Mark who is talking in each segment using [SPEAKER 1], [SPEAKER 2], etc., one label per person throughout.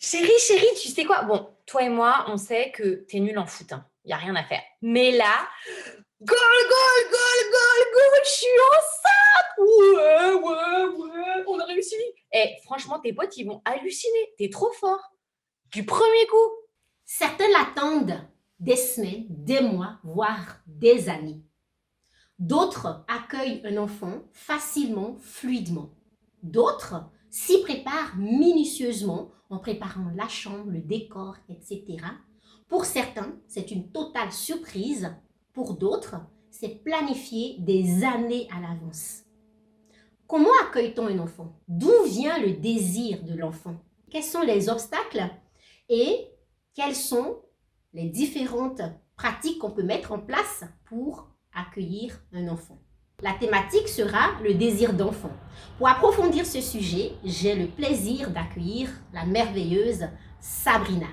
[SPEAKER 1] Chérie, tu sais quoi? Bon, toi et moi, on sait que tu es nul en foot, hein. Il y a rien à faire. Mais là, goal, je suis enceinte! Ouais, on a réussi. Eh, franchement, tes potes, ils vont halluciner. Tu es trop fort. Du premier coup.
[SPEAKER 2] Certains l'attendent des semaines, des mois, voire des années. D'autres accueillent un enfant facilement, fluidement. D'autres s'y préparent minutieusement en préparant la chambre, le décor, etc. Pour certains, c'est une totale surprise. Pour d'autres, c'est planifié des années à l'avance. Comment accueille-t-on un enfant? D'où vient le désir de l'enfant? Quels sont les obstacles et quelles sont les différentes pratiques qu'on peut mettre en place pour accueillir un enfant? La thématique sera le désir d'enfant. Pour approfondir ce sujet, j'ai le plaisir d'accueillir la merveilleuse Sabrina.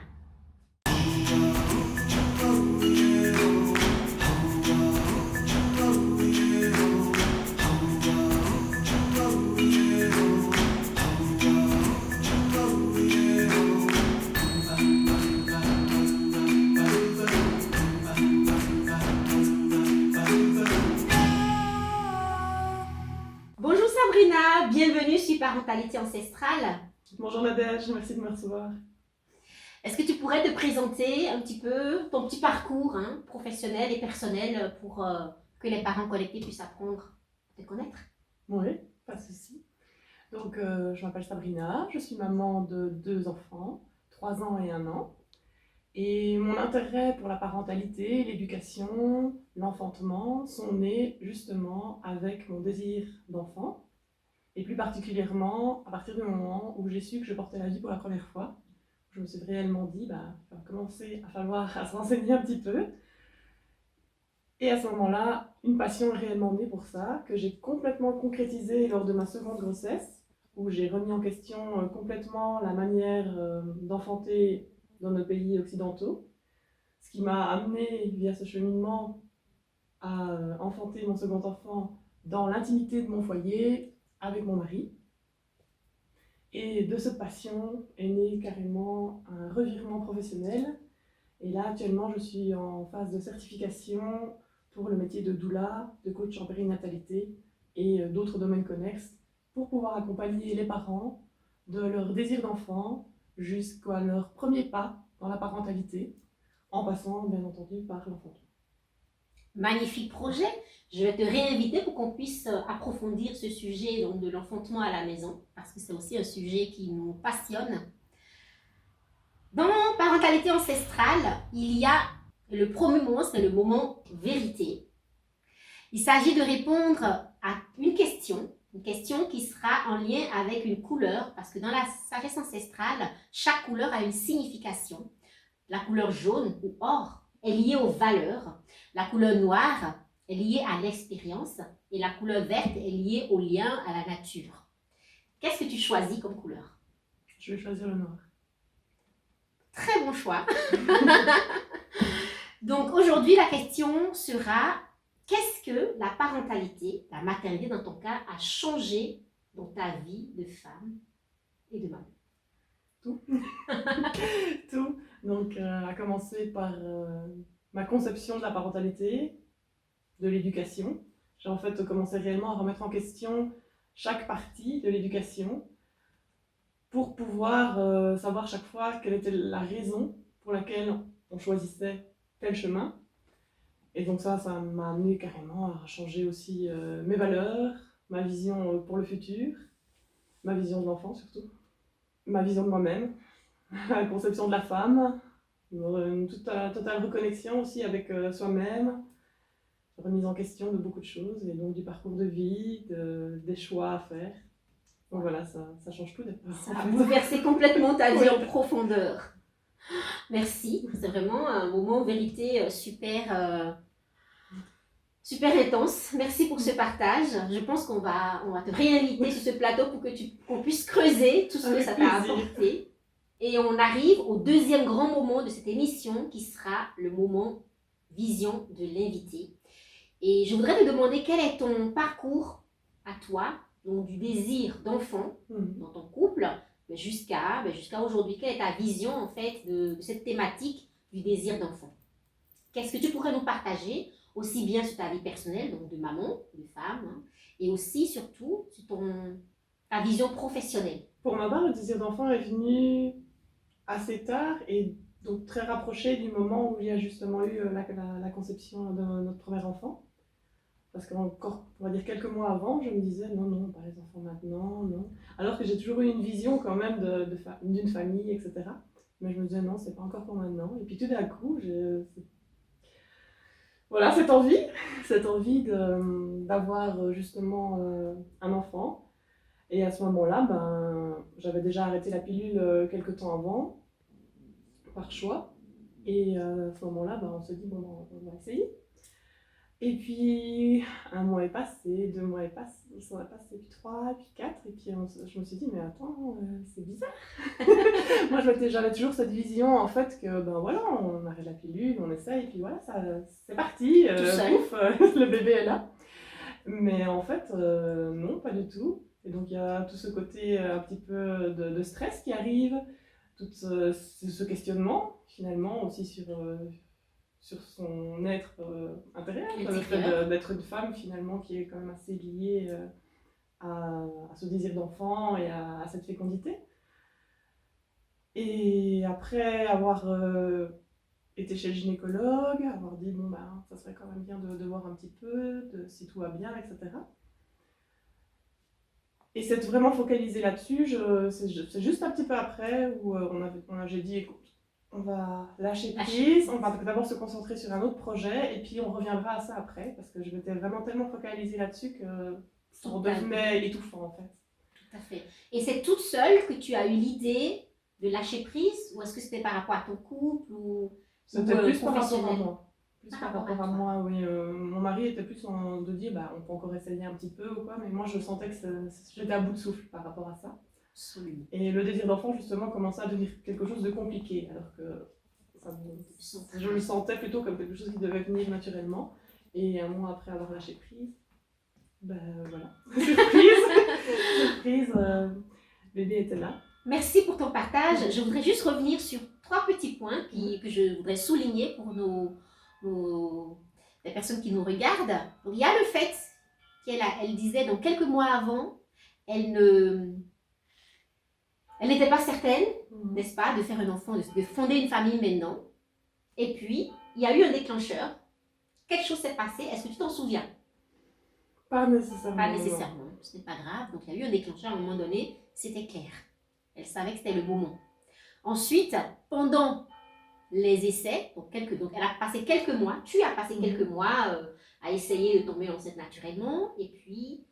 [SPEAKER 2] Bonjour Sabrina, bienvenue sur Parentalité Ancestrale.
[SPEAKER 3] Bonjour Nadège, merci de me recevoir.
[SPEAKER 2] Est-ce que tu pourrais te présenter un petit peu ton petit parcours professionnel et personnel pour que les parents connectés puissent apprendre à te connaître?
[SPEAKER 3] Oui, pas de souci. Donc, je m'appelle Sabrina, je suis maman de 2 enfants, 3 ans et 1 an. Et mon intérêt pour la parentalité, l'éducation, l'enfantement sont nés justement avec mon désir d'enfant. Et plus particulièrement à partir du moment où j'ai su que je portais la vie pour la première fois. Je me suis réellement dit, il va commencer à se renseigner un petit peu. Et à ce moment-là, une passion est réellement née pour ça, que j'ai complètement concrétisée lors de ma seconde grossesse, où j'ai remis en question complètement la manière d'enfanter dans nos pays occidentaux, ce qui m'a amené via ce cheminement à enfanter mon second enfant dans l'intimité de mon foyer avec mon mari. Et de cette passion est né carrément un revirement professionnel. Et là, actuellement, je suis en phase de certification pour le métier de doula, de coach en périnatalité et d'autres domaines connexes pour pouvoir accompagner les parents de leur désir d'enfant jusqu'à leur premier pas dans la parentalité, en passant bien entendu par l'enfantement.
[SPEAKER 2] Magnifique projet. Je vais te réinviter pour qu'on puisse approfondir ce sujet donc, de l'enfantement à la maison, parce que c'est aussi un sujet qui nous passionne. Dans Parentalité Ancestrale, il y a le premier moment, c'est le moment vérité. Il s'agit de répondre à une question qui sera en lien avec une couleur, parce que dans la sagesse ancestrale, chaque couleur a une signification. La couleur jaune ou or est liée aux valeurs, la couleur noire est liée à l'expérience et la couleur verte est liée au lien à la nature. Qu'est-ce que tu choisis comme couleur?
[SPEAKER 3] Je vais choisir le noir.
[SPEAKER 2] Très bon choix. Donc aujourd'hui, la question sera: qu'est-ce que la parentalité, la maternité dans ton cas, a changé dans ta vie de femme et de maman?
[SPEAKER 3] Tout. Tout. Donc, à commencer par ma conception de la parentalité, de l'éducation. J'ai en fait commencé réellement à remettre en question chaque partie de l'éducation pour pouvoir savoir chaque fois quelle était la raison pour laquelle on choisissait tel chemin. Et donc ça m'a amené carrément à changer aussi mes valeurs, ma vision pour le futur, ma vision de l'enfant surtout, ma vision de moi-même, la conception de la femme, une totale reconnexion aussi avec soi-même, remise en question de beaucoup de choses, et donc du parcours de vie, des choix à faire. Donc voilà, ça change tout d'être
[SPEAKER 2] Ça a bouleversé complètement ta vie
[SPEAKER 3] Oui.
[SPEAKER 2] en profondeur. Merci, c'est vraiment un moment vérité super intense. Merci pour ce partage. Je pense qu'on va te réinviter sur ce plateau pour que qu'on puisse creuser tout ce que
[SPEAKER 3] Avec
[SPEAKER 2] ça t'a
[SPEAKER 3] plaisir.
[SPEAKER 2] apporté. Et on arrive au deuxième grand moment de cette émission qui sera le moment vision de l'invité. Et je voudrais te demander quel est ton parcours à toi, donc du désir d'enfant dans ton couple, jusqu'à aujourd'hui. Quelle est ta vision en fait de cette thématique du désir d'enfant? Qu'est-ce que tu pourrais nous partager, aussi bien sur ta vie personnelle, donc de maman, de femme, hein, et aussi surtout sur ta vision professionnelle?
[SPEAKER 3] Pour ma part, le désir d'enfant est venu assez tard et donc très rapproché du moment où il y a justement eu la conception de notre premier enfant. Parce qu'encore, on va dire quelques mois avant, je me disais non, non, pas les enfants maintenant, non. Alors que j'ai toujours eu une vision quand même d'une famille, etc. Mais je me disais non, c'est pas encore pour maintenant. Et puis tout d'un coup, voilà, cette envie d'avoir justement un enfant. Et à ce moment-là, j'avais déjà arrêté la pilule quelques temps avant, par choix. Et à ce moment-là, on se dit, bon, on va essayer. Et puis, un mois est passé, 2 mois est passé, ils sont passés, puis 3, puis 4. Et puis, je me suis dit, mais attends, c'est bizarre. Moi, j'avais toujours cette vision, en fait, que, voilà, on arrête la pilule, on essaye, et puis voilà, c'est parti. Pouf, le bébé est là. Mais en fait, non, pas du tout. Et donc, il y a tout ce côté un petit peu de stress qui arrive, tout ce questionnement, finalement, aussi sur son être intérieur, le fait d'être une femme, finalement, qui est quand même assez liée à ce désir d'enfant et à cette fécondité. Et après avoir été chez le gynécologue, avoir dit, bon, ça serait quand même bien de voir un petit peu, si tout va bien, etc. Et s'être vraiment focalisé là-dessus, c'est juste un petit peu après où j'ai dit, écoute, on va lâcher prise, on va d'abord se concentrer sur un autre projet, et puis on reviendra à ça après, parce que je m'étais vraiment tellement focalisée là-dessus que ça devenait étouffant, en fait.
[SPEAKER 2] Tout à fait. Et c'est toute seule que tu as eu l'idée de lâcher prise, ou est-ce que c'était par rapport à ton couple ou
[SPEAKER 3] C'était plus par rapport à moi.
[SPEAKER 2] Par rapport à
[SPEAKER 3] moi, oui. Mon mari était plus de dire, on peut encore essayer un petit peu ou quoi, mais moi je sentais que j'étais à bout de souffle par rapport à ça.
[SPEAKER 2] Absolument.
[SPEAKER 3] Et le désir d'enfant, justement, commençait à devenir quelque chose de compliqué, alors que je le sentais plutôt comme quelque chose qui devait venir naturellement. Et un mois après avoir lâché prise, voilà, surprise, bébé était là.
[SPEAKER 2] Merci pour ton partage. Je voudrais juste revenir sur 3 petits points que je voudrais souligner pour les personnes qui nous regardent. Donc, il y a le fait qu'elle disait, donc quelques mois avant, elle n'était pas certaine, n'est-ce pas, de faire un enfant, de fonder une famille maintenant. Et puis, il y a eu un déclencheur. Quelque chose s'est passé. Est-ce que tu t'en souviens?
[SPEAKER 3] Pas nécessairement.
[SPEAKER 2] Pas nécessairement. Ce n'est pas grave. Donc, il y a eu un déclencheur à un moment donné. C'était clair. Elle savait que c'était le moment. Ensuite, pendant les essais, donc elle a passé quelques mois, tu as passé quelques mois à essayer de tomber enceinte naturellement. Et puis,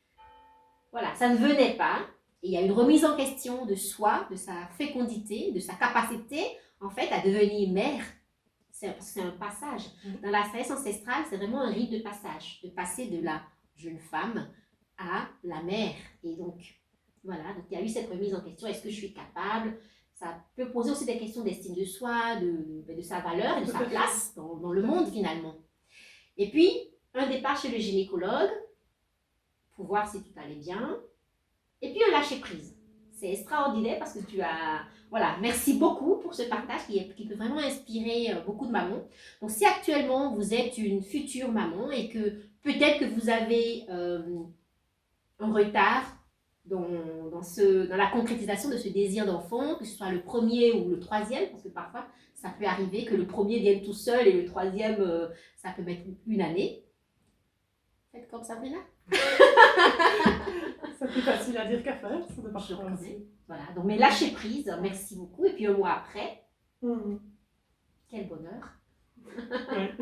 [SPEAKER 2] voilà, ça ne venait pas. Et il y a une remise en question de soi, de sa fécondité, de sa capacité, en fait, à devenir mère. C'est un passage. Dans la sagesse ancestrale, c'est vraiment un rite de passage, de passer de la jeune femme à la mère. Et donc, voilà, donc il y a eu cette remise en question. Est-ce que je suis capable? Ça peut poser aussi des questions d'estime de soi, de sa valeur et de sa place dans le monde, finalement. Et puis, un départ chez le gynécologue pour voir si tout allait bien. Et puis un lâcher-prise. C'est extraordinaire parce que tu as... Voilà, merci beaucoup pour ce partage qui peut vraiment inspirer beaucoup de mamans. Donc, si actuellement vous êtes une future maman et que peut-être que vous avez un retard dans la concrétisation de ce désir d'enfant, que ce soit le premier ou le troisième, parce que parfois, ça peut arriver que le premier vienne tout seul et le troisième, ça peut mettre une année. Faites comme Sabrina.
[SPEAKER 3] C'est plus facile à dire qu'à faire, ça ne marche pas aussi.
[SPEAKER 2] Voilà, donc mais lâchez prise, merci beaucoup. Et puis un mois après, quel bonheur.
[SPEAKER 3] Ouais.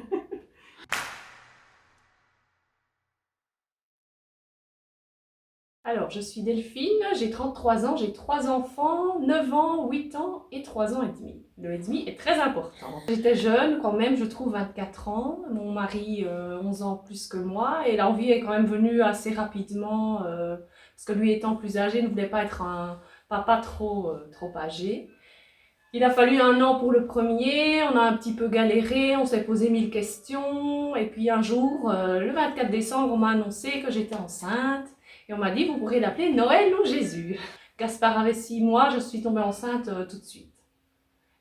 [SPEAKER 4] Alors, je suis Delphine, j'ai 33 ans, j'ai 3 enfants, 9 ans, 8 ans et 3 ans et demi. Le et demi est très important. J'étais jeune quand même, je trouve 24 ans, mon mari 11 ans plus que moi et l'envie est quand même venue assez rapidement parce que lui étant plus âgé ne voulait pas être un papa trop âgé. Il a fallu 1 an pour le premier, on a un petit peu galéré, on s'est posé 1000 questions et puis un jour, le 24 décembre, on m'a annoncé que j'étais enceinte. Et on m'a dit, vous pourrez l'appeler Noël ou Jésus. Gaspard avait 6 mois, je suis tombée enceinte tout de suite.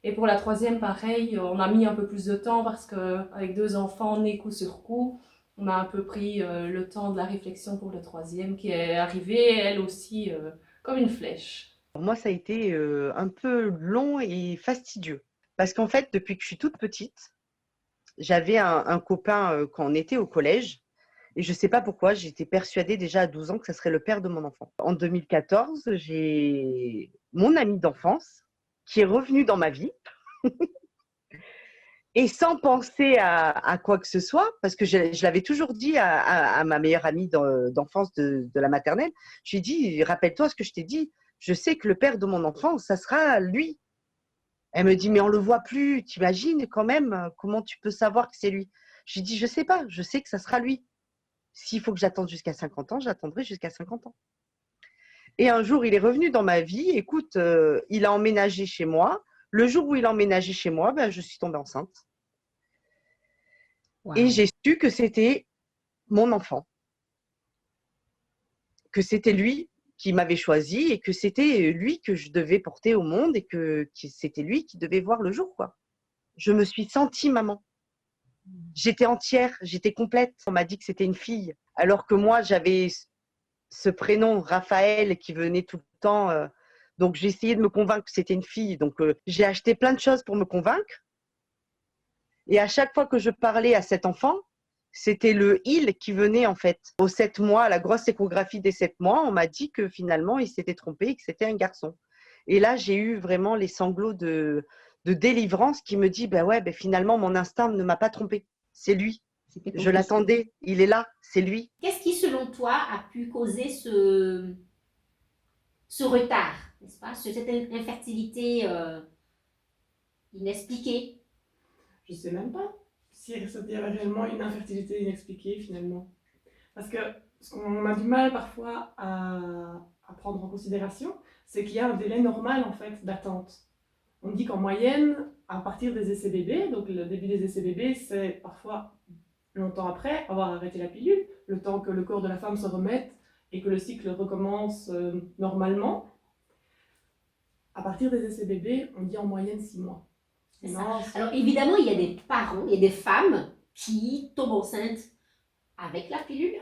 [SPEAKER 4] Et pour la troisième, pareil, on a mis un peu plus de temps parce qu'avec 2 enfants nés coup sur coup, on a un peu pris le temps de la réflexion pour le troisième qui est arrivée, elle aussi, comme une flèche.
[SPEAKER 5] Pour moi, ça a été un peu long et fastidieux. Parce qu'en fait, depuis que je suis toute petite, j'avais un copain quand on était au collège. Et je ne sais pas pourquoi, j'étais persuadée déjà à 12 ans que ça serait le père de mon enfant. En 2014, j'ai mon ami d'enfance qui est revenu dans ma vie. Et sans penser à quoi que ce soit, parce que je l'avais toujours dit à ma meilleure amie d'enfance de la maternelle, je lui ai dit, rappelle-toi ce que je t'ai dit, je sais que le père de mon enfant, ça sera lui. Elle me dit, mais on ne le voit plus, t'imagines quand même, comment tu peux savoir que c'est lui? Je lui ai dit, je ne sais pas, je sais que ça sera lui. S'il faut que j'attende jusqu'à 50 ans, j'attendrai jusqu'à 50 ans. Et un jour, il est revenu dans ma vie, écoute, il a emménagé chez moi. Le jour où il a emménagé chez moi, ben, je suis tombée enceinte.
[SPEAKER 2] Wow.
[SPEAKER 5] Et j'ai su que c'était mon enfant, que c'était lui qui m'avait choisi et que c'était lui que je devais porter au monde et que c'était lui qui devait voir le jour, quoi. Je me suis sentie maman. J'étais entière, j'étais complète. On m'a dit que c'était une fille, alors que moi, j'avais ce prénom, Raphaël, qui venait tout le temps. Donc, j'ai essayé de me convaincre que c'était une fille. Donc, j'ai acheté plein de choses pour me convaincre. Et à chaque fois que je parlais à cet enfant, c'était le il qui venait en fait. Aux 7 mois, à la grosse échographie des 7 mois, on m'a dit que finalement, il s'était trompé et que c'était un garçon. Et là, j'ai eu vraiment les sanglots de délivrance qui me dit, ben ouais, ben finalement, mon instinct ne m'a pas trompé. C'est lui. Je l'attendais. Il est là. C'est lui.
[SPEAKER 2] Qu'est-ce qui, selon toi, a pu causer ce retard, n'est-ce pas? Cette infertilité inexpliquée?
[SPEAKER 3] Je ne sais même pas si il y avait réellement une infertilité inexpliquée finalement. Parce que ce qu'on a du mal parfois à prendre en considération, c'est qu'il y a un délai normal en fait d'attente. On dit qu'en moyenne, à partir des essais bébés, donc le début des essais bébés, c'est parfois longtemps après avoir arrêté la pilule, le temps que le corps de la femme se remette et que le cycle recommence normalement. À partir des essais bébés, on dit en moyenne 6 mois.
[SPEAKER 2] Non, alors évidemment, il y a des parents, il y a des femmes qui tombent enceintes avec la pilule,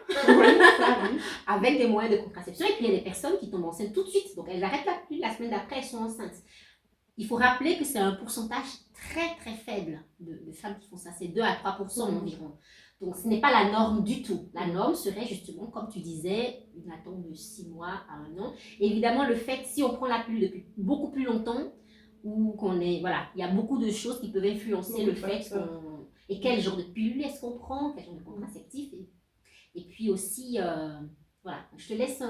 [SPEAKER 2] avec des moyens de contraception, et puis il y a des personnes qui tombent enceintes tout de suite. Donc elles arrêtent la pilule, la semaine d'après, elles sont enceintes. Il faut rappeler que c'est un pourcentage très très faible de femmes qui font ça, c'est 2 à 3% environ. Donc ce n'est pas la norme du tout. La norme serait justement, comme tu disais, une attente de 6 mois à 1 an. Et évidemment, le fait, si on prend la pilule depuis beaucoup plus longtemps, ou qu'on est, voilà, il y a beaucoup de choses qui peuvent influencer le fait qu'on... Et quel genre de pilule est-ce qu'on prend, quel genre de contraceptif. Et puis aussi, voilà, je te laisse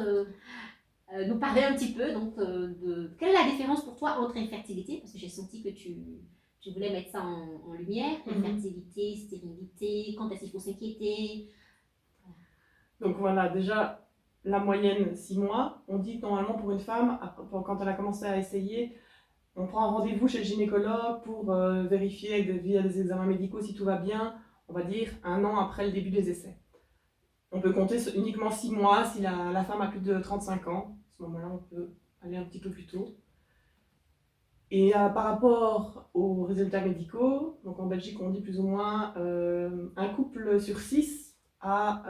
[SPEAKER 2] nous parler un petit peu donc, de... Quelle est la différence pour toi entre infertilité, parce que j'ai senti que tu voulais mettre ça en lumière, infertilité, stérilité, quand est-ce qu'il faut s'inquiéter?
[SPEAKER 3] Donc voilà, déjà, la moyenne 6 mois, on dit que normalement pour une femme, quand elle a commencé à essayer, on prend un rendez-vous chez le gynécologue pour vérifier via des examens médicaux si tout va bien, on va dire 1 an après le début des essais. On peut compter uniquement 6 mois si la femme a plus de 35 ans. À ce moment-là, on peut aller un petit peu plus tôt. Et par rapport aux résultats médicaux, donc en Belgique, on dit plus ou moins un couple sur 6 a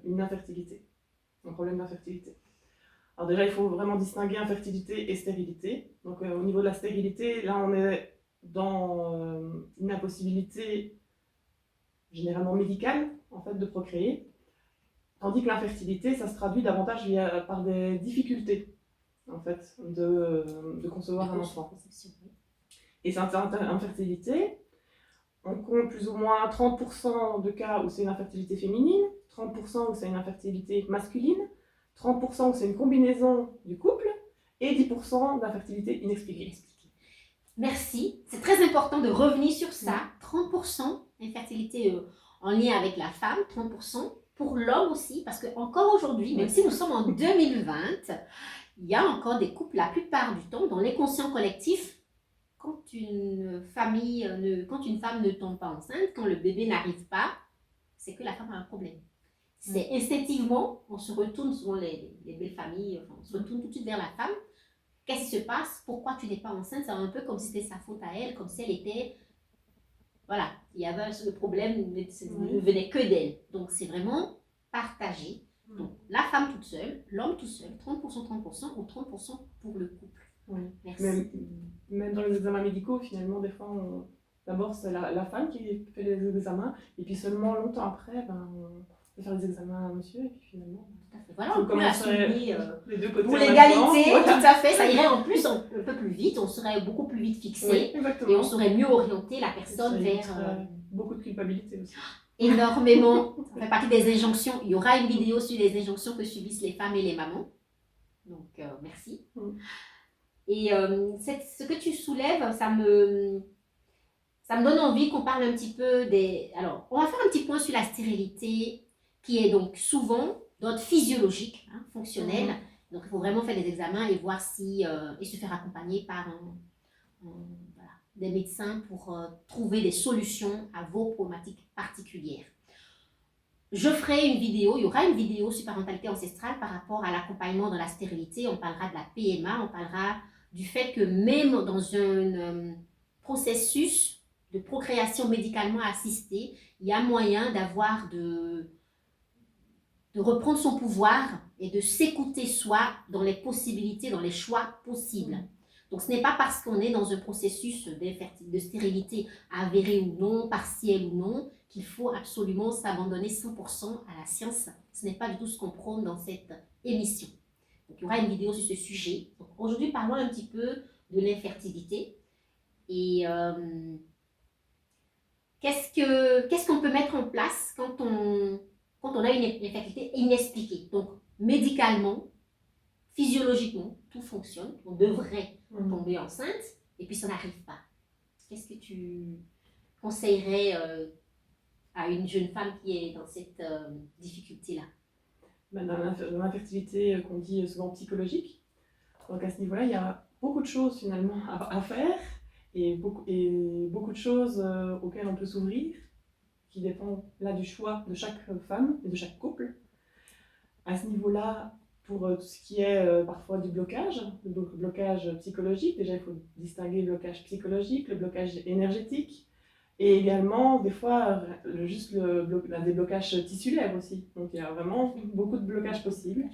[SPEAKER 3] une infertilité, un problème d'infertilité. Alors déjà, il faut vraiment distinguer infertilité et stérilité. Donc au niveau de la stérilité, là on est dans une impossibilité généralement médicale en fait, de procréer. Tandis que l'infertilité, ça se traduit davantage par des difficultés en fait, de concevoir un enfant. Et cette infertilité, on compte plus ou moins 30% de cas où c'est une infertilité féminine, 30% où c'est une infertilité masculine, 30% où c'est une combinaison du couple et 10% d'infertilité inexpliquée.
[SPEAKER 2] Merci. C'est très important de revenir sur ça. 30% infertilité en lien avec la femme, 30% pour l'homme aussi, parce qu'encore aujourd'hui, même si nous sommes en 2020, il y a encore des couples, la plupart du temps, dans l'inconscient collectif, quand une femme ne tombe pas enceinte, quand le bébé n'arrive pas, c'est que la femme a un problème. C'est instinctivement, on se retourne, souvent les belles familles, on se retourne tout de suite vers la femme qu'est-ce qui se passe, pourquoi tu n'es pas enceinte, c'est un peu comme si c'était sa faute à elle, comme si elle était, voilà, il y avait le problème ne venait que d'elle. Donc c'est vraiment partagé. Donc la femme toute seule, l'homme tout seul, 30% ou 30% pour le couple.
[SPEAKER 3] Oui.
[SPEAKER 2] Merci.
[SPEAKER 3] Même dans les examens médicaux, finalement, des fois, d'abord c'est la femme qui fait les examens, et puis seulement longtemps après, on fait faire les examens à monsieur, et puis finalement.
[SPEAKER 2] Tout à fait. Voilà, on peut assumer
[SPEAKER 3] les deux côtés
[SPEAKER 2] pour
[SPEAKER 3] en même
[SPEAKER 2] l'égalité,
[SPEAKER 3] temps, voilà.
[SPEAKER 2] tout à fait. Ça irait en plus un peu plus vite, on serait beaucoup plus vite fixé,
[SPEAKER 3] Oui, exactement.
[SPEAKER 2] et on saurait mieux orienter la personne
[SPEAKER 3] Ça
[SPEAKER 2] vers
[SPEAKER 3] éviterait beaucoup de culpabilité aussi.
[SPEAKER 2] énormément. Ça fait partie des injonctions. Il y aura une vidéo sur les injonctions que subissent les femmes et les mamans. Donc, merci. Et ce que tu soulèves, ça me donne envie qu'on parle un petit peu des... Alors, on va faire un petit point sur la stérilité, qui est donc souvent d'ordre physiologique, fonctionnel. Donc, il faut vraiment faire des examens et voir si... et se faire accompagner par voilà, des médecins pour trouver des solutions à vos problématiques particulières. Je ferai une vidéo, il y aura une vidéo sur parentalité ancestrale par rapport à l'accompagnement dans la stérilité. On parlera de la PMA, on parlera du fait que même dans un processus de procréation médicalement assistée, il y a moyen de reprendre son pouvoir et de s'écouter soi dans les possibilités, dans les choix possibles. Donc ce n'est pas parce qu'on est dans un processus de stérilité avéré ou non, partiel ou non, qu'il faut absolument s'abandonner 100% à la science. Ce n'est pas du tout ce qu'on prône dans cette émission. Donc, il y aura une vidéo sur ce sujet. Donc, aujourd'hui, parlons un petit peu de l'infertilité. Et qu'est-ce qu'on peut mettre en place quand on a une infertilité inexpliquée? Donc, médicalement, physiologiquement, tout fonctionne. On devrait tomber enceinte et puis ça n'arrive pas. Qu'est-ce que tu conseillerais à une jeune femme qui est dans cette difficulté-là?
[SPEAKER 3] Dans l'infertilité qu'on dit souvent psychologique. Donc à ce niveau-là, il y a beaucoup de choses finalement à faire et beaucoup de choses auxquelles on peut s'ouvrir, qui dépendent là du choix de chaque femme et de chaque couple. À ce niveau-là, pour tout ce qui est parfois du blocage, donc le blocage psychologique, déjà il faut distinguer le blocage psychologique, le blocage énergétique, et également des fois juste des blocages tissulaires aussi. Donc il y a vraiment beaucoup de blocages possibles.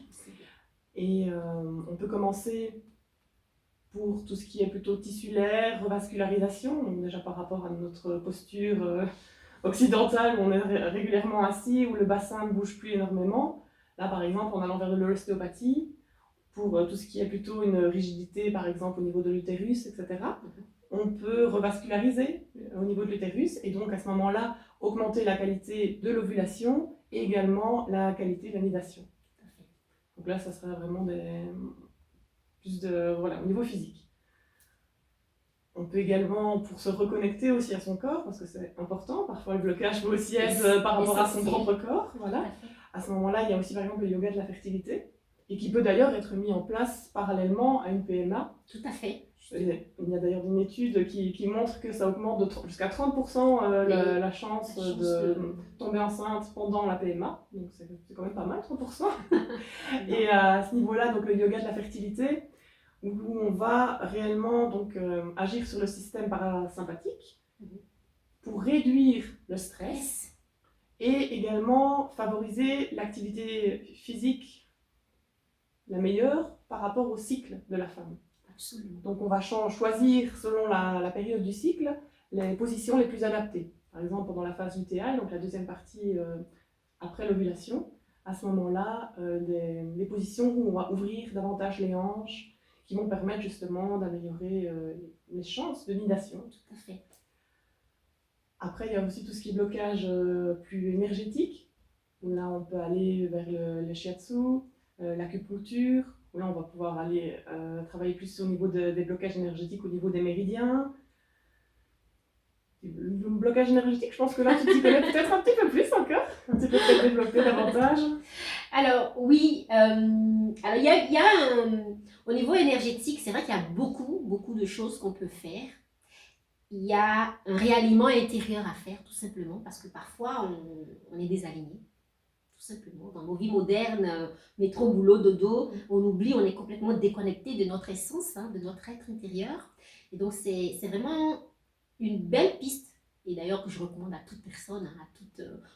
[SPEAKER 3] Et on peut commencer pour tout ce qui est plutôt tissulaire, revascularisation, donc déjà par rapport à notre posture occidentale où on est régulièrement assis, où le bassin ne bouge plus énormément. Là, par exemple, en allant vers de l'ostéopathie, pour tout ce qui est plutôt une rigidité, par exemple, au niveau de l'utérus, etc., on peut revasculariser au niveau de l'utérus et donc à ce moment-là, augmenter la qualité de l'ovulation et également la qualité de la nidation. Donc là, ça serait vraiment voilà, au niveau physique. On peut également, pour se reconnecter aussi à son corps, parce que c'est important, parfois le blocage peut aussi être par rapport à son propre corps, voilà. À ce moment-là, il y a aussi par exemple le yoga de la fertilité, et qui peut d'ailleurs être mis en place parallèlement à une PMA.
[SPEAKER 2] Tout à fait.
[SPEAKER 3] Il y a d'ailleurs une étude qui montre que ça augmente jusqu'à 30% la chance de tomber enceinte pendant la PMA, donc c'est quand même pas mal, 30%. Et à ce niveau-là, donc le yoga de la fertilité, où on va réellement donc, agir sur le système parasympathique pour réduire le stress et également favoriser l'activité physique la meilleure par rapport au cycle de la femme.
[SPEAKER 2] Absolument.
[SPEAKER 3] Donc on va choisir selon la période du cycle les positions les plus adaptées. Par exemple pendant la phase lutéale, donc la deuxième partie après l'ovulation, à ce moment-là, des positions où on va ouvrir davantage les hanches, qui vont permettre justement d'améliorer les chances de nidation.
[SPEAKER 2] Tout à fait.
[SPEAKER 3] Après, il y a aussi tout ce qui est blocage plus énergétique, où là on peut aller vers le shiatsu, l'acupuncture, où là on va pouvoir aller travailler plus au niveau des blocages énergétiques, au niveau des méridiens. Le blocage énergétique, je pense que là tu t'y connais peut-être un petit peu plus encore, tu peux peut-être développer davantage.
[SPEAKER 2] Alors oui, alors il y a au niveau énergétique, c'est vrai qu'il y a beaucoup de choses qu'on peut faire. Il y a un réalignement intérieur à faire, tout simplement, parce que parfois on est désaligné. tout simplement. Dans nos vies modernes, métro, boulot, dodo, on oublie, on est complètement déconnecté de notre essence, hein, de notre être intérieur. Et donc, c'est vraiment une belle piste, et d'ailleurs que je recommande à toute personne, hein,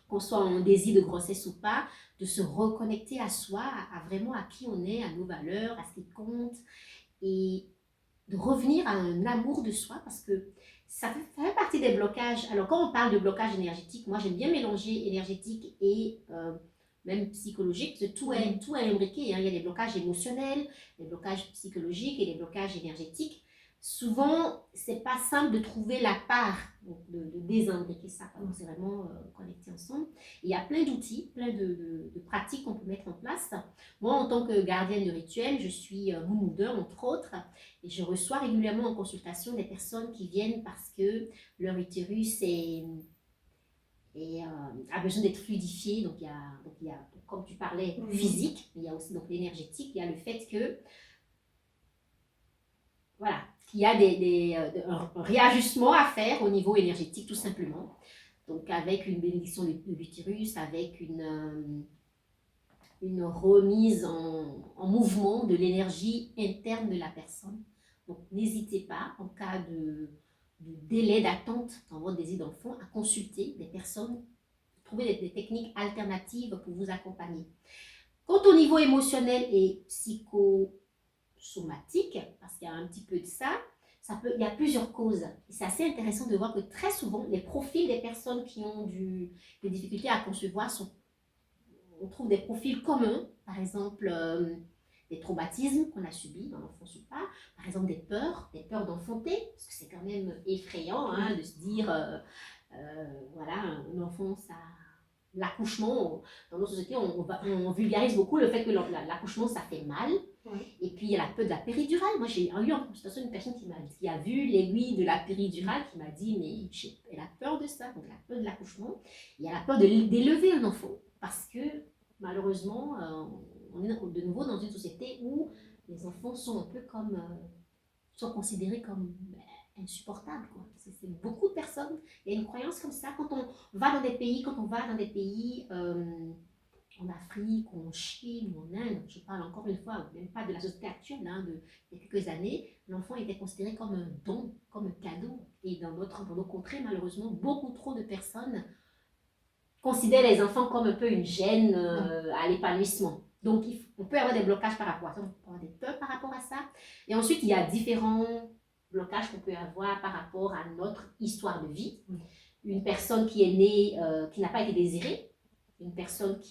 [SPEAKER 2] qu'on soit en désir de grossesse ou pas, de se reconnecter à soi, à vraiment à qui on est, à nos valeurs, à ce qui compte, et de revenir à un amour de soi, parce que ça fait partie des blocages. Alors, quand on parle de blocage énergétique, moi, j'aime bien mélanger énergétique et même psychologique, parce que tout est imbriqué, hein. Il y a des blocages émotionnels, des blocages psychologiques et des blocages énergétiques. Souvent, c'est pas simple de trouver la part, donc de désimbriquer ça. Donc, c'est vraiment connecté ensemble. Et il y a plein d'outils, plein de pratiques qu'on peut mettre en place. Moi, en tant que gardienne de rituel, je suis Moon Mother, entre autres, et je reçois régulièrement en consultation des personnes qui viennent parce que leur utérus a besoin d'être fluidifié. Donc, il y a, comme tu parlais, physique, mais il y a aussi donc l'énergétique. Il y a le fait que, voilà, qu'il y a un réajustement à faire au niveau énergétique, tout simplement. Donc, avec une bénédiction de l'utérus, avec une remise en mouvement de l'énergie interne de la personne. Donc, n'hésitez pas, en cas de délai d'attente dans votre désir d'enfant, à consulter des personnes, trouver des techniques alternatives pour vous accompagner. Quant au niveau émotionnel et psychosomatique, parce qu'il y a un petit peu de ça, il y a plusieurs causes. Et c'est assez intéressant de voir que très souvent, les profils des personnes qui ont des difficultés à concevoir on trouve des profils communs, par exemple des traumatismes qu'on a subis dans l'enfance ou pas, par exemple des peurs d'enfanter, parce que c'est quand même effrayant hein, de se dire, voilà, un enfant, l'accouchement, dans nos sociétés, on vulgarise beaucoup le fait que l'accouchement, ça fait mal. Et puis il y a la peur de la péridurale. Moi, j'ai eu en consultation une personne qui a vu l'aiguille de la péridurale, qui m'a dit, mais elle a peur de ça, donc la peur de l'accouchement. Il y a la peur d'élever un enfant, parce que malheureusement, on est de nouveau dans une société où les enfants sont un peu sont considérés comme insupportables, quoi. C'est beaucoup de personnes. Il y a une croyance comme ça quand on va dans des pays, en Afrique, ou en Chine, ou en Inde, je parle encore une fois, même pas de la société actuelle, hein, il y a quelques années, l'enfant était considéré comme un don, comme un cadeau. Et dans nos contrées, malheureusement, beaucoup trop de personnes considèrent les enfants comme un peu une gêne à l'épanouissement. Donc, on peut avoir des blocages par rapport à ça, on peut avoir des peurs par rapport à ça. Et ensuite, il y a différents blocages qu'on peut avoir par rapport à notre histoire de vie. Une personne qui est née, qui n'a pas été désirée, une personne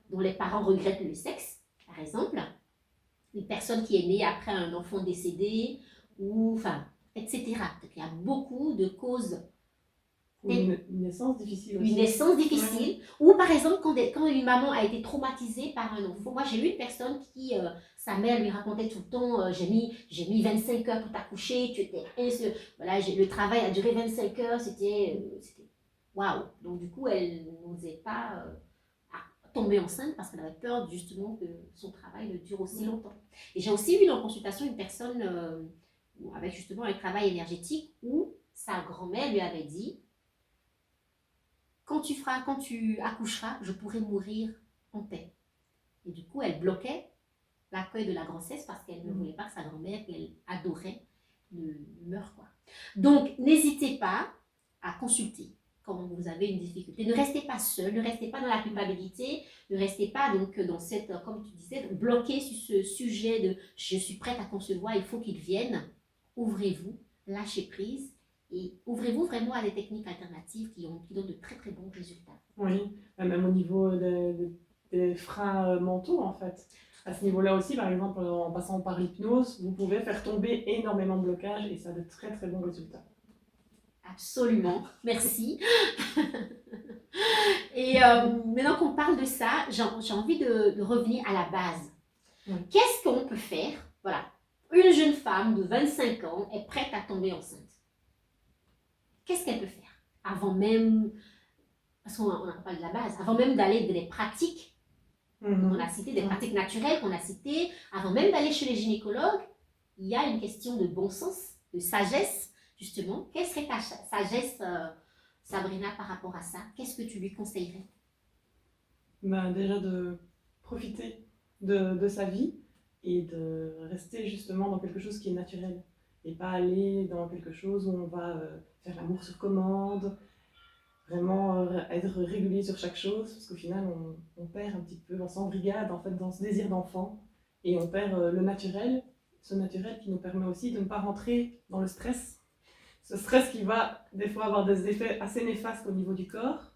[SPEAKER 2] dont les parents regrettent le sexe, par exemple, une personne qui est née après un enfant décédé, etc. Donc, il y a beaucoup de causes.
[SPEAKER 3] Une naissance difficile aussi.
[SPEAKER 2] Une naissance difficile. Ou par exemple, quand une maman a été traumatisée par un enfant. Moi, j'ai eu une personne qui, sa mère lui racontait tout le temps, j'ai mis 25 heures pour t'accoucher, voilà, le travail a duré 25 heures, c'était waouh. Donc du coup, elle n'osait pas tomber enceinte parce qu'elle avait peur justement que son travail ne dure aussi longtemps. Et j'ai aussi eu en consultation une personne avec justement un travail énergétique où sa grand-mère lui avait dit, quand tu accoucheras, je pourrai mourir en paix. Et du coup, elle bloquait l'accueil de la grossesse parce qu'elle ne voulait pas que sa grand-mère, qu'elle adorait, ne meure, quoi. Donc, n'hésitez pas à consulter quand vous avez une difficulté. Ne restez pas seul, ne restez pas dans la culpabilité, ne restez pas donc dans cette, comme tu disais, bloqué sur ce sujet de « je suis prête à concevoir, il faut qu'il vienne ». Ouvrez-vous, lâchez prise. Et ouvrez-vous vraiment à des techniques alternatives qui donnent de très très bons résultats.
[SPEAKER 3] Oui, même au niveau des freins mentaux en fait. À ce niveau-là aussi, par exemple, en passant par l'hypnose, vous pouvez faire tomber énormément de blocages et ça a de très très bons résultats.
[SPEAKER 2] Absolument, merci. Et maintenant qu'on parle de ça, j'ai envie de revenir à la base. Oui. Qu'est-ce qu'on peut faire? Voilà, une jeune femme de 25 ans est prête à tomber enceinte. Qu'est-ce qu'elle peut faire avant même, parce qu'on a parlé de la base, avant même d'aller dans les pratiques, on a cité des pratiques naturelles qu'on a citées, avant même d'aller chez les gynécologues, il y a une question de bon sens, de sagesse, justement. Quelle serait ta sagesse, Sabrina, par rapport à ça? Qu'est-ce que tu lui conseillerais?
[SPEAKER 3] Ben, déjà de profiter de sa vie et de rester justement dans quelque chose qui est naturel et pas aller dans quelque chose où on va faire l'amour sur commande, vraiment être régulier sur chaque chose, parce qu'au final on perd un petit peu, on s'embrigade en fait dans ce désir d'enfant et on perd le naturel, ce naturel qui nous permet aussi de ne pas rentrer dans le stress, ce stress qui va des fois avoir des effets assez néfastes au niveau du corps.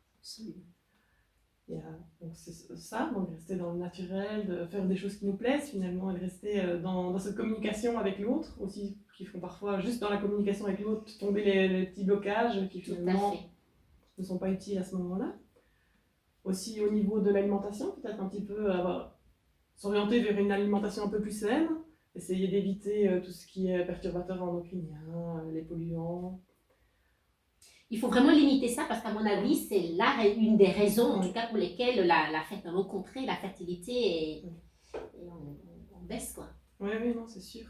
[SPEAKER 3] Et, donc c'est ça, donc rester dans le naturel, de faire des choses qui nous plaisent finalement, et de rester dans cette communication avec l'autre aussi, qui font parfois juste dans la communication avec l'autre tomber les petits blocages qui
[SPEAKER 2] Tout à
[SPEAKER 3] finalement
[SPEAKER 2] fait.
[SPEAKER 3] ne sont pas utiles à ce moment-là. Aussi au niveau de l'alimentation, peut-être un petit peu s'orienter vers une alimentation un peu plus saine, essayer d'éviter tout ce qui est perturbateur endocrinien, les polluants.
[SPEAKER 2] Il faut vraiment limiter ça parce qu'à mon avis, c'est là une des raisons, en tout cas pour lesquelles dans nos contrées, la fertilité est en baisse, quoi.
[SPEAKER 3] Oui, non, c'est sûr.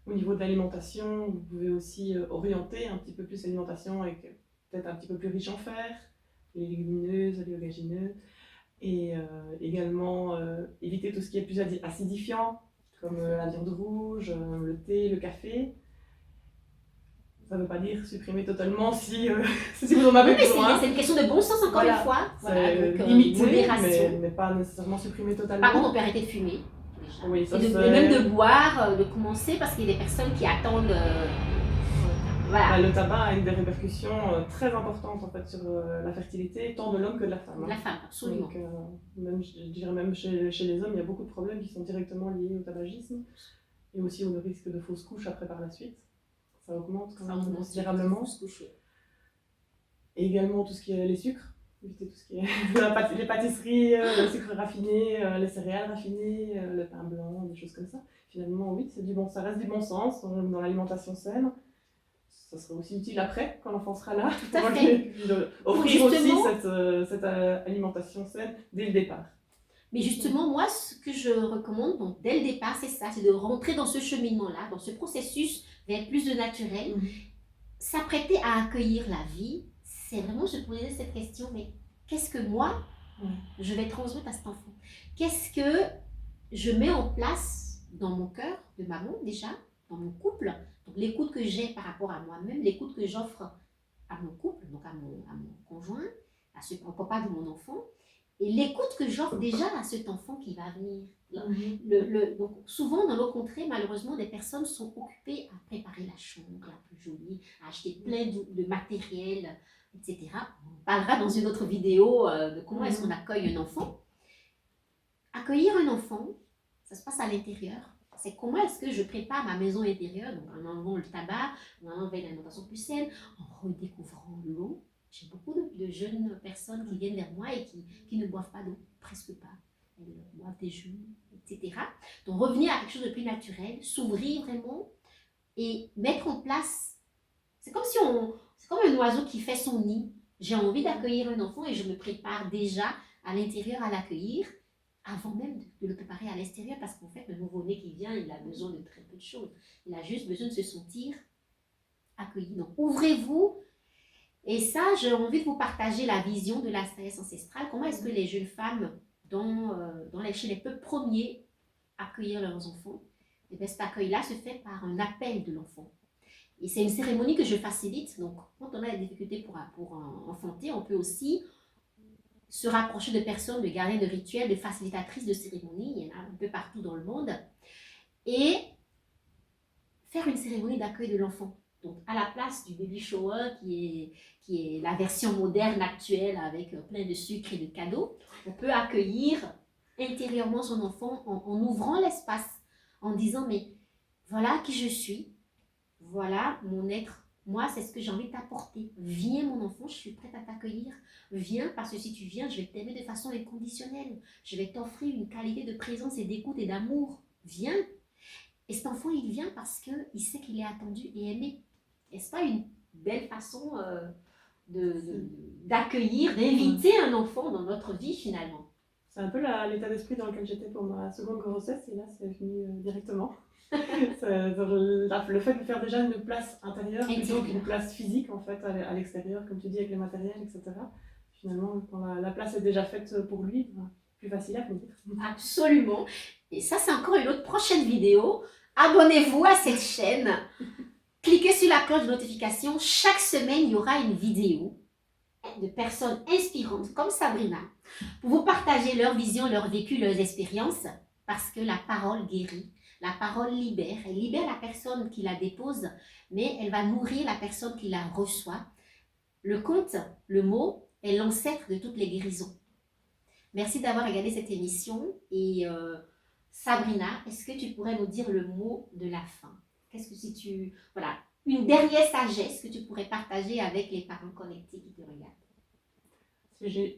[SPEAKER 3] Au niveau de l'alimentation, vous pouvez aussi orienter un petit peu plus l'alimentation avec peut-être un petit peu plus riche en fer, les légumineuses, les oléagineux, et également éviter tout ce qui est plus acidifiant, comme la viande rouge, le thé, le café. Ça ne veut pas dire supprimer totalement si vous en avez
[SPEAKER 2] Oui, mais
[SPEAKER 3] besoin.
[SPEAKER 2] c'est une question de bon sens, encore
[SPEAKER 3] Voilà.
[SPEAKER 2] une fois. Voilà, donc,
[SPEAKER 3] Limiter,
[SPEAKER 2] modération.
[SPEAKER 3] mais pas nécessairement supprimer totalement.
[SPEAKER 2] Par contre, on peut arrêter de fumer. Déjà.
[SPEAKER 3] Oui, ça
[SPEAKER 2] Et même de boire, de commencer, parce qu'il y a des personnes qui attendent. Voilà.
[SPEAKER 3] Le tabac a une des répercussions très importantes en fait, sur la fertilité, tant de l'homme que de la femme.
[SPEAKER 2] La femme, absolument.
[SPEAKER 3] Donc, même, je dirais même chez les hommes, il y a beaucoup de problèmes qui sont directement liés au tabagisme et aussi au risque de fausses couches après par la suite. Ça augmente quand même considérablement. Et également tout ce qui est les sucres, éviter tout ce qui est les pâtisseries, le sucre raffiné, les céréales raffinées, le pain blanc, des choses comme ça. Finalement, oui, ça reste du bon sens dans l'alimentation saine. Ça sera aussi utile après, quand l'enfant sera là,
[SPEAKER 2] Tout à fait.
[SPEAKER 3] offrir aussi cette alimentation saine dès le départ.
[SPEAKER 2] Mais justement, moi, ce que je recommande, donc, dès le départ, c'est ça, c'est de rentrer dans ce cheminement-là, dans ce processus vers plus de naturel, s'apprêter à accueillir la vie, c'est vraiment se poser cette question, mais qu'est-ce que moi, je vais transmettre à cet enfant? Qu'est-ce que je mets en place dans mon cœur de maman déjà, dans mon couple? Donc l'écoute que j'ai par rapport à moi-même, l'écoute que j'offre à mon couple, donc à mon conjoint, au papa de mon enfant, et l'écoute que j'offre déjà à cet enfant qui va venir. Donc souvent dans nos contrées, malheureusement, des personnes sont occupées à préparer la chambre la plus jolie, à acheter plein de matériel, etc. On parlera dans une autre vidéo de comment est-ce qu'on accueille un enfant. Accueillir un enfant, ça se passe à l'intérieur. C'est comment est-ce que je prépare ma maison intérieure, donc en enlevant le tabac, en enlevant une alimentation plus saine, en redécouvrant l'eau. J'ai beaucoup de jeunes personnes qui viennent vers moi et qui ne boivent pas d'eau, presque pas. Elles boivent des jus, etc. Donc revenir à quelque chose de plus naturel, s'ouvrir vraiment et mettre en place. C'est comme un oiseau qui fait son nid. J'ai envie d'accueillir un enfant et je me prépare déjà à l'intérieur à l'accueillir avant même de le préparer à l'extérieur, parce qu'en fait, le nouveau-né qui vient, il a besoin de très peu de choses. Il a juste besoin de se sentir accueilli. Donc, ouvrez-vous. Et ça, j'ai envie de vous partager la vision de la sagesse ancestrale. Comment est-ce que les jeunes femmes, chez les peuples premiers, accueillir leurs enfants? Et bien, cet accueil-là se fait par un appel de l'enfant. Et c'est une cérémonie que je facilite. Donc, quand on a des difficultés pour enfanter, on peut aussi se rapprocher de personnes, de gardiens de rituels, de facilitatrices de cérémonies, il y en a un peu partout dans le monde, et faire une cérémonie d'accueil de l'enfant. Donc, à la place du baby shower, qui est la version moderne actuelle avec plein de sucre et de cadeaux, on peut accueillir intérieurement son enfant en ouvrant l'espace, en disant, mais voilà qui je suis, voilà mon être. Moi, c'est ce que j'ai envie de t'apporter. Viens, mon enfant, je suis prête à t'accueillir. Viens, parce que si tu viens, je vais t'aimer de façon inconditionnelle. Je vais t'offrir une qualité de présence et d'écoute et d'amour. Viens. Et cet enfant, il vient parce qu'il sait qu'il est attendu et aimé. Est-ce pas une belle façon d'accueillir, d'inviter un enfant dans notre vie, finalement?
[SPEAKER 3] C'est un peu l'état d'esprit dans lequel j'étais pour ma seconde grossesse, et là, c'est venu directement. Le fait de faire déjà une place intérieure plutôt qu'une place physique en fait à l'extérieur, comme tu dis, avec les matériels, etc. Finalement, quand la place est déjà faite pour lui, plus facile à venir.
[SPEAKER 2] Absolument. Et ça, c'est encore une autre prochaine vidéo. Abonnez-vous à cette chaîne. Cliquez sur la cloche de notification. Chaque semaine, il y aura une vidéo de personnes inspirantes comme Sabrina pour vous partager leur vision, leur vécu, leurs expériences, parce que la parole guérit, la parole libère. Elle libère la personne qui la dépose, mais elle va nourrir la personne qui la reçoit. Le conte, le mot, est l'ancêtre de toutes les guérisons. Merci d'avoir regardé cette émission et Sabrina, est-ce que tu pourrais nous dire le mot de la fin? Qu'est-ce que si tu... Voilà, une dernière sagesse que tu pourrais partager avec les parents connectés qui te regardent?
[SPEAKER 3] Si j'ai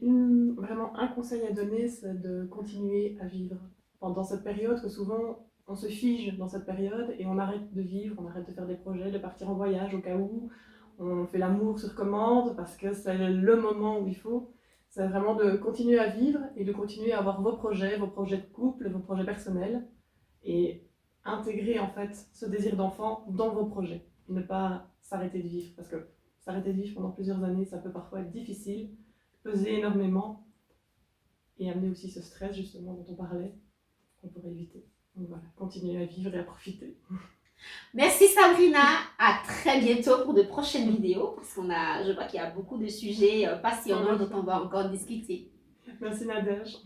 [SPEAKER 3] vraiment un conseil à donner, c'est de continuer à vivre. Pendant cette période, que souvent on se fige dans cette période et on arrête de vivre, on arrête de faire des projets, de partir en voyage au cas où, on fait l'amour sur commande parce que c'est le moment où il faut. C'est vraiment de continuer à vivre et de continuer à avoir vos projets de couple, vos projets personnels et intégrer en fait ce désir d'enfant dans vos projets et ne pas s'arrêter de vivre parce que s'arrêter de vivre pendant plusieurs années, ça peut parfois être difficile, peser énormément et amener aussi ce stress justement dont on parlait qu'on pourrait éviter. Donc voilà, continuer à vivre et à profiter.
[SPEAKER 2] Merci Sabrina, à très bientôt pour de prochaines vidéos parce je vois qu'il y a beaucoup de sujets passionnants dont on va encore discuter.
[SPEAKER 3] Merci Nadège.